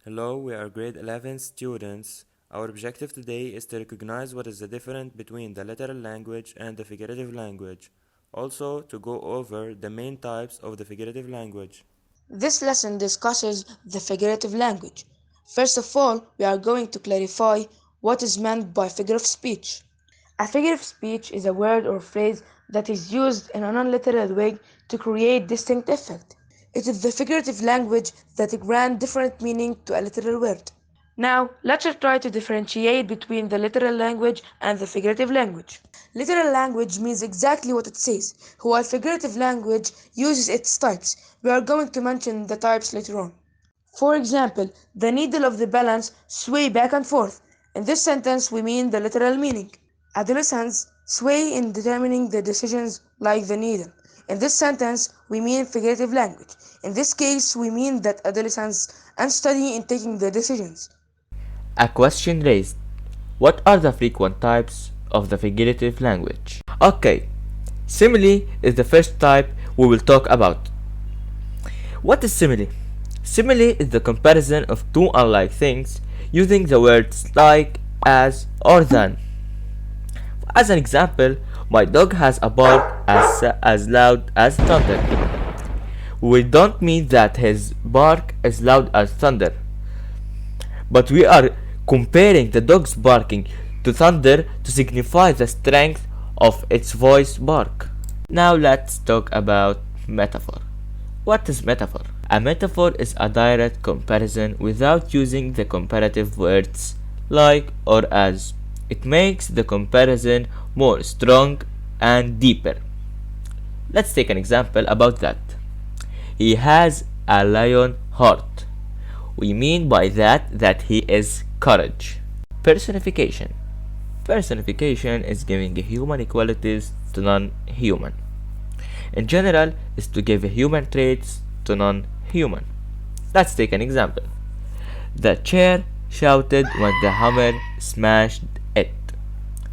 Hello, we are grade 11 students. Our objective today is to recognize what is the difference between the literal language and the figurative language. Also, to go over the main types of the figurative language. This lesson discusses the figurative language. First of all, we are going to clarify what is meant by figure of speech. A figure of speech is a word or phrase that is used in a non-literal way to create distinct effect. It is the figurative language that grants different meaning to a literal word. Now, let's try to differentiate between the literal language and the figurative language. Literal language means exactly what it says, while figurative language uses its types. We are going to mention the types later on. For example, the needle of the balance sway back and forth. In this sentence, we mean the literal meaning. Adolescents sway in determining the decisions like the needle. In this sentence, we mean figurative language. In this case, we mean that adolescents unsteady in taking the decisions. A question raised. What are the frequent types of the figurative language? Okay, simile is the first type we will talk about. What is simile? Simile is the comparison of two unlike things using the words like, as, or than. As an example, my dog has a bark as loud as thunder. We don't mean that his bark is loud as thunder, but we are comparing the dog's barking to thunder to signify the strength of its voice bark. Now let's talk about metaphor. What is metaphor? A metaphor is a direct comparison without using the comparative words like or as. It makes the comparison more strong and deeper. Let's take an example about that. He has a lion heart. We mean by that he is courage. Personification. Personification is giving human qualities to non-human. In general, is to give human traits to non-human. Let's take an example. The chair shouted when the hammer smashed it.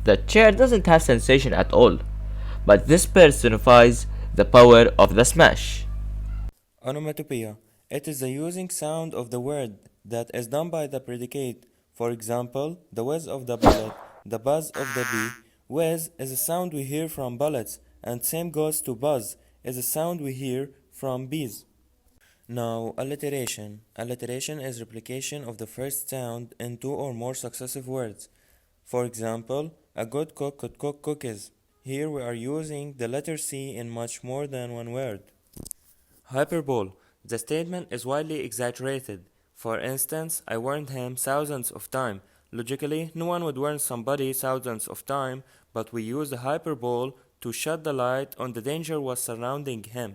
The chair doesn't have sensation at all, but this personifies the power of the smash. Onomatopoeia. It is the using sound of the word that is done by the predicate. For example, the whiz of the bullet, the buzz of the bee. Whiz is a sound we hear from bullets, and same goes to buzz, is a sound we hear from bees. Now, alliteration. Alliteration is replication of the first sound in two or more successive words. For example, a good cook could cook cookies. Here we are using the letter C in much more than one word. Hyperbole. The statement is widely exaggerated. For instance, I warned him thousands of times. Logically, no one would warn somebody thousands of times, but we use the hyperbole to shed the light on the danger was surrounding him.